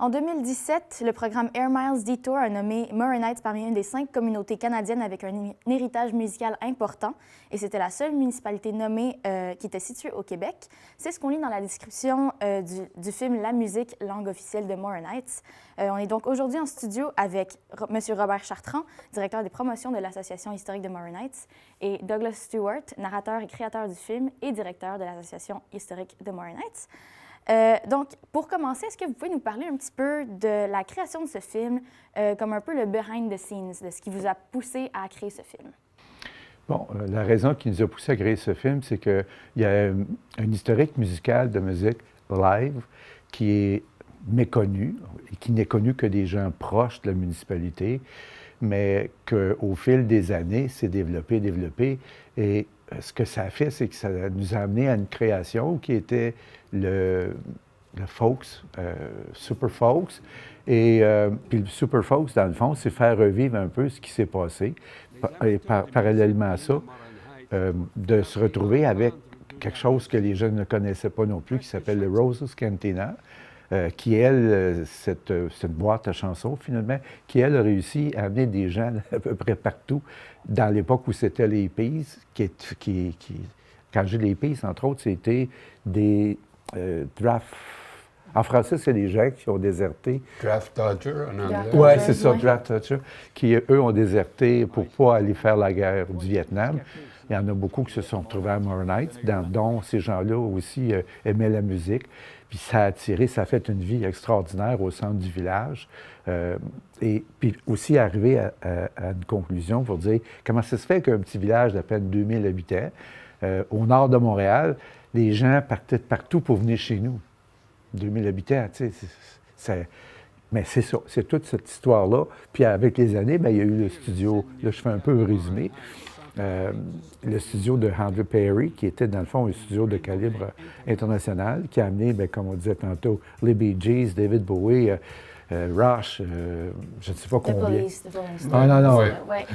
En 2017, le programme Air Miles Detour a nommé Morin Heights parmi une des 5 communautés canadiennes avec un héritage musical important, et c'était la seule municipalité nommée qui était située au Québec. C'est ce qu'on lit dans la description du film La musique, langue officielle de Morin Heights. On est donc aujourd'hui en studio avec M. Robert Chartrand, directeur des promotions de l'Association historique de Morin Heights, et Douglas Stewart, narrateur et créateur du film et directeur de l'Association historique de Morin Heights. Donc, pour commencer, est-ce que vous pouvez nous parler un petit peu de la création de ce film, comme un peu le behind the scenes, de ce qui vous a poussé à créer ce film? Bon, la raison qui nous a poussé à créer ce film, c'est qu'il y a un historique musical de musique live qui est méconnu et qui n'est connu que des gens proches de la municipalité, mais qu'au fil des années, c'est développé. Et ce que ça a fait, c'est que ça nous a amené à une création qui était le folks, super folks. Et puis le super folks, dans le fond, c'est faire revivre un peu ce qui s'est passé. Et parallèlement à ça, de se retrouver avec quelque chose que les jeunes ne connaissaient pas non plus, qui s'appelle le Roses Cantina, qui, elle, cette boîte à chansons, finalement, qui, elle, a réussi à amener des gens à peu près partout, dans l'époque où c'était les Peas, quand j'ai les Peas, entre autres, c'était des draft... En français, c'est les gens qui ont déserté. Draft Dodger, en anglais. Oui, c'est ça, Draft Dodger, qui, eux, ont déserté pour ne pas aller faire la guerre du Vietnam. Il y en a beaucoup qui se sont retrouvés à Morin Heights, dont ces gens-là aussi aimaient la musique. Puis ça a attiré, ça a fait une vie extraordinaire au centre du village. Et puis aussi arriver à une conclusion pour dire comment ça se fait qu'un petit village d'à peine 2000 habitants, au nord de Montréal, les gens partaient de partout pour venir chez nous. 2000 habitants, tu sais, mais c'est ça, c'est toute cette histoire-là. Puis avec les années, bien, il y a eu le studio, là je fais un peu un résumé, le studio de Andrew Perry, qui était dans le fond un studio de calibre international, qui a amené, bien, comme on disait tantôt, les Bee Gees, David Bowie, Rush, je ne sais pas combien. Ah non, Ouais.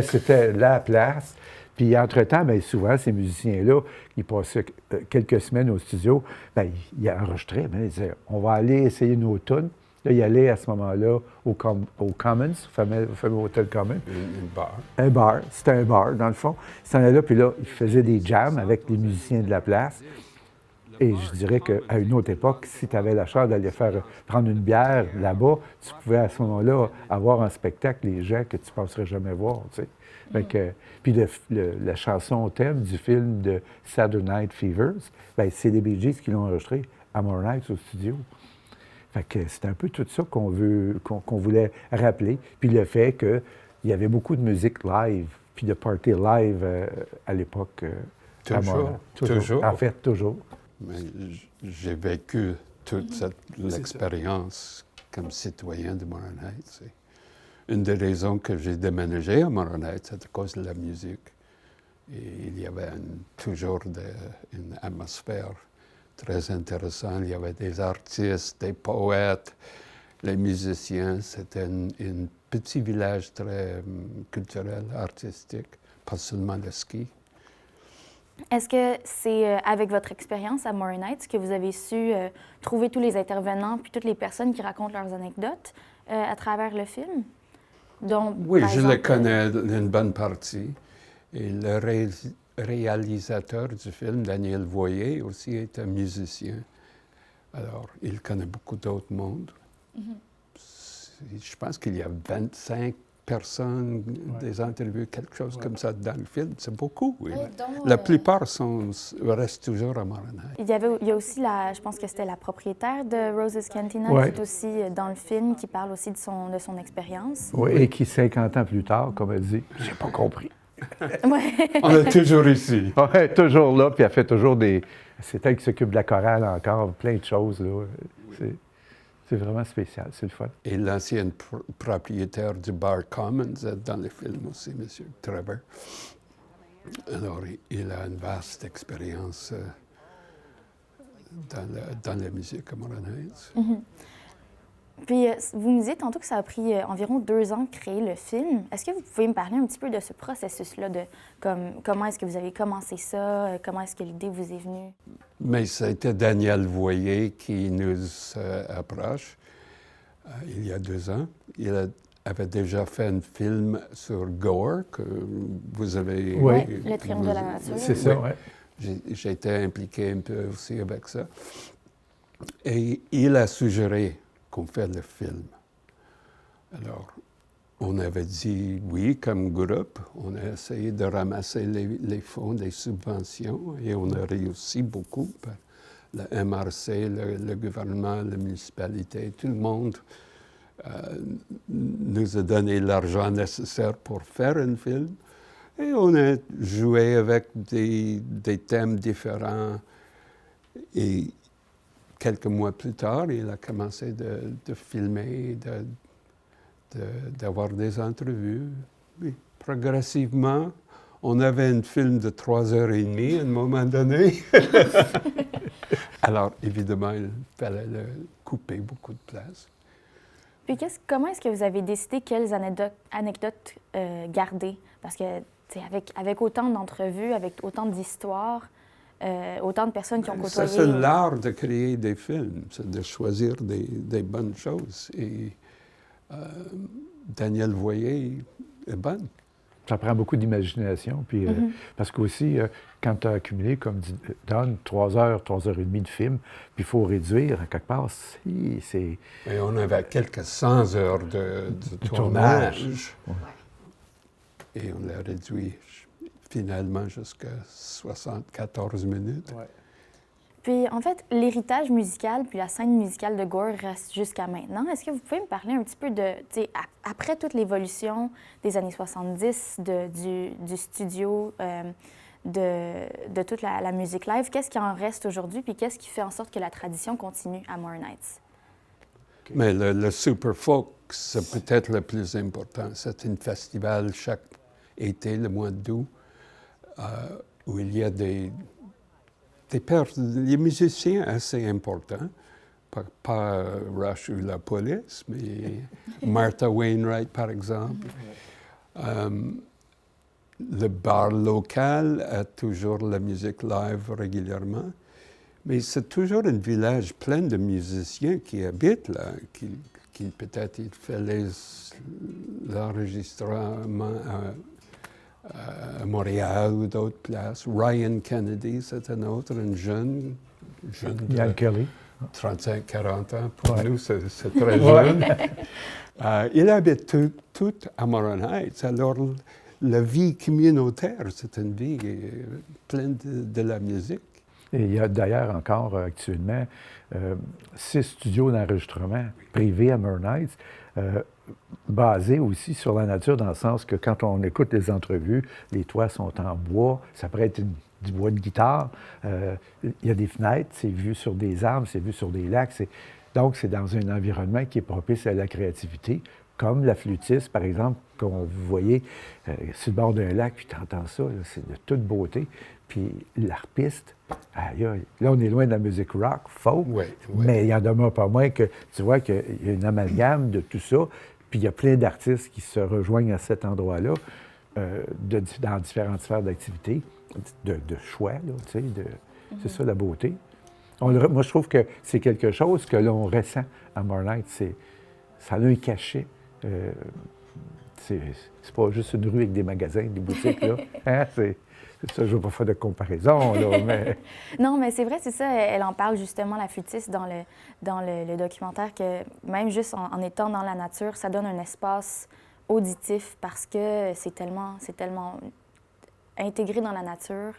C'était la place. Puis, entre-temps, bien, souvent, ces musiciens-là, ils passaient quelques semaines au studio, bien, ils enregistraient, bien, ils disaient « On va aller essayer nos tunes ». Là, ils allaient à ce moment-là au Commons, le fameux hôtel Commons. Un bar. Un bar, c'était un bar, dans le fond. Ils s'en allaient là, puis là, ils faisaient des jams avec les musiciens de la place. Et je dirais qu'à une autre époque, si tu avais la chance d'aller prendre une bière là-bas, tu pouvais à ce moment-là avoir un spectacle, les gens que tu ne penserais jamais voir, tu sais. Puis la chanson thème du film de Saturday Night Fevers, bien, c'est les Bee Gees qui l'ont enregistré à Morin Heights au studio. Fait que c'est un peu tout ça qu'on voulait rappeler. Puis le fait qu'il y avait beaucoup de musique live, puis de party live à l'époque. Toujours. En fait, toujours. Mais j'ai vécu toute l'expérience comme citoyen de Morin Heights. Une des raisons que j'ai déménagé à Morin Heights, c'est à cause de la musique. Et il y avait toujours une atmosphère très intéressante. Il y avait des artistes, des poètes, les musiciens. C'était un petit village très culturel, artistique, pas seulement le ski. Est-ce que c'est avec votre expérience à Morin Heights que vous avez su trouver tous les intervenants puis toutes les personnes qui racontent leurs anecdotes à travers le film? Donc, oui, je les connais une bonne partie. Et le réalisateur du film, Daniel Voyer, aussi est un musicien. Alors, il connaît beaucoup d'autres mondes. Je pense qu'il y a 25 personnes, des interviews, quelque chose comme ça dans le film. C'est beaucoup, oui. La plupart restent toujours à Morin Heights. Il y a aussi, je pense que c'était la propriétaire de Roses Cantina, qui est aussi dans le film, qui parle aussi de son expérience. Oui, et qui, 50 ans plus tard, comme elle dit, « J'ai pas compris ». On est toujours ici. Oui, toujours là, puis elle fait toujours c'est elle qui s'occupe de la chorale encore, plein de choses, là. C'est vraiment spécial, c'est le fun. Et l'ancien propriétaire du bar Commons est dans le film aussi, M. Trevor. Alors, il a une vaste expérience dans la musique à Morin Heights. Puis, vous me disiez tantôt que ça a pris environ 2 ans de créer le film. Est-ce que vous pouvez me parler un petit peu de ce processus-là, de comment est-ce que vous avez commencé ça, comment est-ce que l'idée vous est venue? Mais c'était Daniel Voyer qui nous approche. il y a 2 ans. Avait déjà fait un film sur Gore, que vous avez... Oui, Le Triomphe de la nature. C'est ça, oui. J'ai été impliqué un peu aussi avec ça. Et il a suggéré qu'on fait le film. Alors, on avait dit oui comme groupe. On a essayé de ramasser les fonds, les subventions, et on a réussi beaucoup. Le MRC, le gouvernement, la municipalité, tout le monde nous a donné l'argent nécessaire pour faire un film. Et on a joué avec des thèmes différents. Et quelques mois plus tard, il a commencé de filmer, d'avoir des entrevues. Et progressivement, on avait un film de 3h30 à un moment donné. Alors, évidemment, il fallait le couper beaucoup de place. Puis comment est-ce que vous avez décidé quelles anecdotes garder? Parce que avec autant d'entrevues, avec autant d'histoires, autant de personnes qui ont côtoyé... Ça, c'est l'art de créer des films, c'est de choisir des bonnes choses. Et Danielle Voyer est bonne. Ça prend beaucoup d'imagination. Puis, parce qu'aussi, quand tu as accumulé, comme dit Don, 3 heures, 3h30 de film, puis il faut réduire à quelque part. C'est... Et on avait quelques 100 heures de tournage. Ouais. Et on l'a réduit finalement jusqu'à 74 minutes. Ouais. Puis, en fait, l'héritage musical puis la scène musicale de Gore reste jusqu'à maintenant. Est-ce que vous pouvez me parler un petit peu de, après toute l'évolution des années 70, du studio, de toute la musique live, qu'est-ce qui en reste aujourd'hui, puis qu'est-ce qui fait en sorte que la tradition continue à Moore Nights? Okay. Mais le Super Folk, c'est peut-être le plus important. C'est un festival chaque été, le mois d'août, où il y a des musiciens assez importants, pas Rush ou la Police, mais Martha Wainwright, par exemple. Le bar local a toujours la musique live régulièrement, mais c'est toujours un village plein de musiciens qui habitent là, qui peut-être il fait l'enregistrement à Montréal ou d'autres places. Ryan Kennedy, c'est un autre, un jeune Ian Kelly. 35-40 ans. Pour nous, c'est très jeune. Il habite tout à Moore Heights. Alors, la vie communautaire, c'est une vie pleine de la musique. Et il y a d'ailleurs encore actuellement 6 studios d'enregistrement privés à Moore Heights, basés aussi sur la nature, dans le sens que quand on écoute les entrevues, les toits sont en bois, ça pourrait être du bois de guitare, il y a des fenêtres, c'est vu sur des arbres, c'est vu sur des lacs, donc c'est dans un environnement qui est propice à la créativité, comme la flûtiste, par exemple, qu'on vous voyez sur le bord d'un lac, puis tu entends ça, là, c'est de toute beauté. Puis l'harpiste, là, on est loin de la musique rock, folk, mais il y en demeure pas moins que tu vois qu'il y a une amalgame de tout ça, puis il y a plein d'artistes qui se rejoignent à cet endroit-là, dans différentes sphères d'activité, de choix, là, tu sais, c'est ça la beauté. Moi, je trouve que c'est quelque chose que l'on ressent à Moore Nights, ça a un cachet. C'est pas juste une rue avec des magasins, des boutiques, là. Hein? C'est ça, je ne veux pas faire de comparaison, là, mais... Non, mais c'est vrai, c'est ça. Elle en parle justement, la flûtiste, dans le documentaire, que même juste en étant dans la nature, ça donne un espace auditif parce que c'est tellement intégré dans la nature.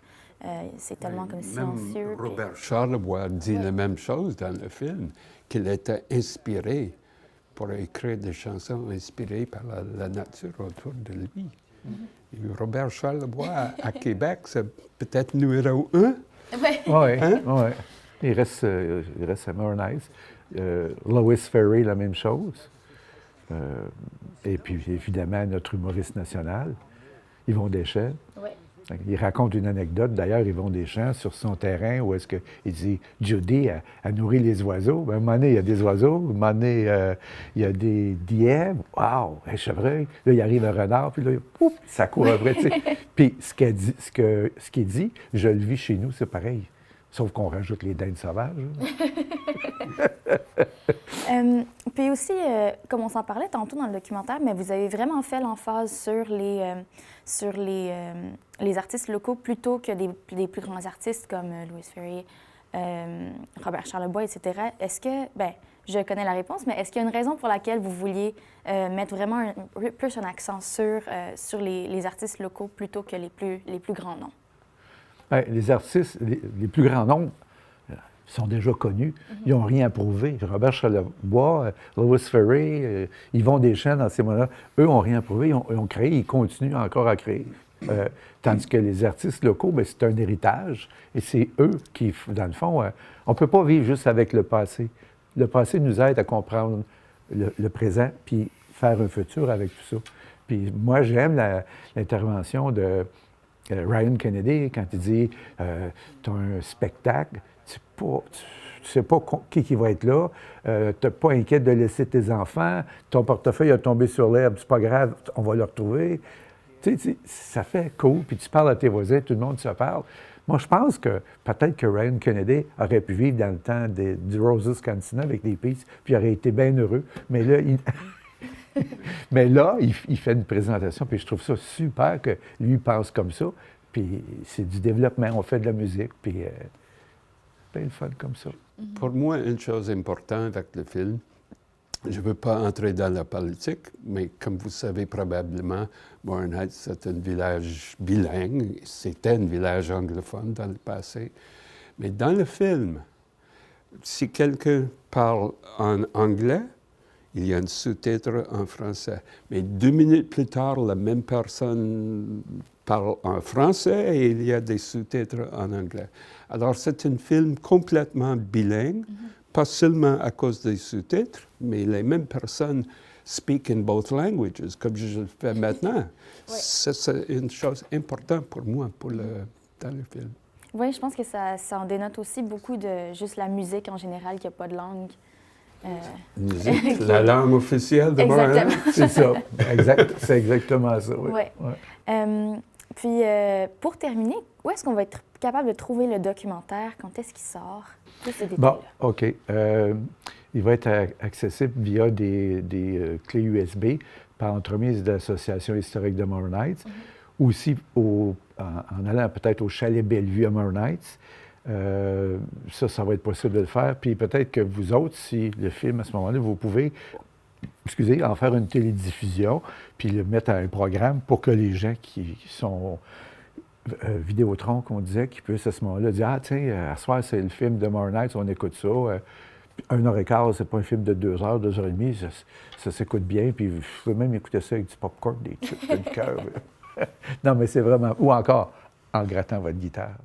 C'est tellement comme silencieux. Robert Charlebois dit la même chose dans le film, qu'il était inspiré pour écrire des chansons inspirées par la nature autour de lui. Et Robert Charlebois à Québec, c'est peut-être numéro 1. Oui, hein? Il reste à Moore Nights. Lois Ferry, la même chose. Et puis, évidemment, notre humoriste national, Yvon Deschamps. Oui. Il raconte une anecdote, d'ailleurs, Yvon Deschamps, sur son terrain, où est-ce qu'il dit « Judy a nourri les oiseaux ». Ben, à un moment donné, il y a des oiseaux, à un moment donné, il y a des lièvres, wow, un chevreuil. Là, il arrive un renard, puis là, pouf, ça court après, tu sais. Puis, ce qu'il dit, je le vis chez nous, c'est pareil. Sauf qu'on rajoute les dindes sauvages. Puis aussi, comme on s'en parlait tantôt dans le documentaire, mais vous avez vraiment fait l'emphase sur les artistes locaux plutôt que des plus grands artistes comme Louis Ferry, Robert Charlebois, etc. Est-ce que, je connais la réponse, mais est-ce qu'il y a une raison pour laquelle vous vouliez mettre vraiment plus un accent sur les artistes locaux plutôt que les plus grands noms? Bien, les artistes, les plus grands noms, sont déjà connus. Ils n'ont rien à prouver. Robert Charlebois, Louis Ferry, Yvon Deschamps, dans ces moments-là, eux n'ont rien à prouver. Ils ont créé, ils continuent encore à créer. Tandis que les artistes locaux, bien, c'est un héritage. Et c'est eux qui, dans le fond, on ne peut pas vivre juste avec le passé. Le passé nous aide à comprendre le présent puis faire un futur avec tout ça. Puis moi, j'aime l'intervention de Ryan Kennedy quand il dit tu as un spectacle, tu ne sais pas qui va être là, tu n'es pas inquiète de laisser tes enfants, ton portefeuille a tombé sur l'herbe, c'est pas grave, on va le retrouver. Tu sais, ça fait cool, puis tu parles à tes voisins, tout le monde se parle. Moi, je pense que peut-être que Ryan Kennedy aurait pu vivre dans le temps du Roses Cantina avec des Peace, puis il aurait été bien heureux. Mais là, il fait une présentation, puis je trouve ça super que lui pense comme ça. Puis c'est du développement, on fait de la musique, puis c'est bien le fun comme ça. Pour moi, une chose importante avec le film, je ne veux pas entrer dans la politique, mais comme vous savez probablement, Morin Heights, c'est un village bilingue. C'était un village anglophone dans le passé. Mais dans le film, si quelqu'un parle en anglais, il y a un sous-titre en français. Mais 2 minutes plus tard, la même personne parle en français et il y a des sous-titres en anglais. Alors, c'est un film complètement bilingue. Pas seulement à cause des sous-titres, mais les mêmes personnes speak in both languages, comme je le fais maintenant. Oui. C'est une chose importante pour moi dans le film. Oui, je pense que ça en dénote aussi beaucoup de juste la musique en général, qu'il n'y a pas de langue. Musique, la langue officielle de Morin. C'est ça. C'est exactement ça, oui. Ouais. Ouais. Puis, pour terminer, où est-ce qu'on va être capable de trouver le documentaire? Quand est-ce qu'il sort? Bon, OK. Il va être accessible via des clés USB par entremise de l'Association historique de Morin Heights, aussi en allant peut-être au Chalet Bellevue à Morin Heights. Ça va être possible de le faire. Puis peut-être que vous autres, si le film, à ce moment-là, vous pouvez, en faire une télédiffusion, puis le mettre à un programme pour que les gens qui sont Vidéotron, qu'on disait, qui puissent à ce moment-là dire « Ah, tiens, à ce soir, c'est le film de Morin Heights, on écoute ça. 1h15, c'est pas un film de 2 heures, 2h30, ça s'écoute bien, puis vous pouvez même écouter ça avec du popcorn, des chips, du cœur. » Non, mais c'est vraiment... Ou encore, en grattant votre guitare.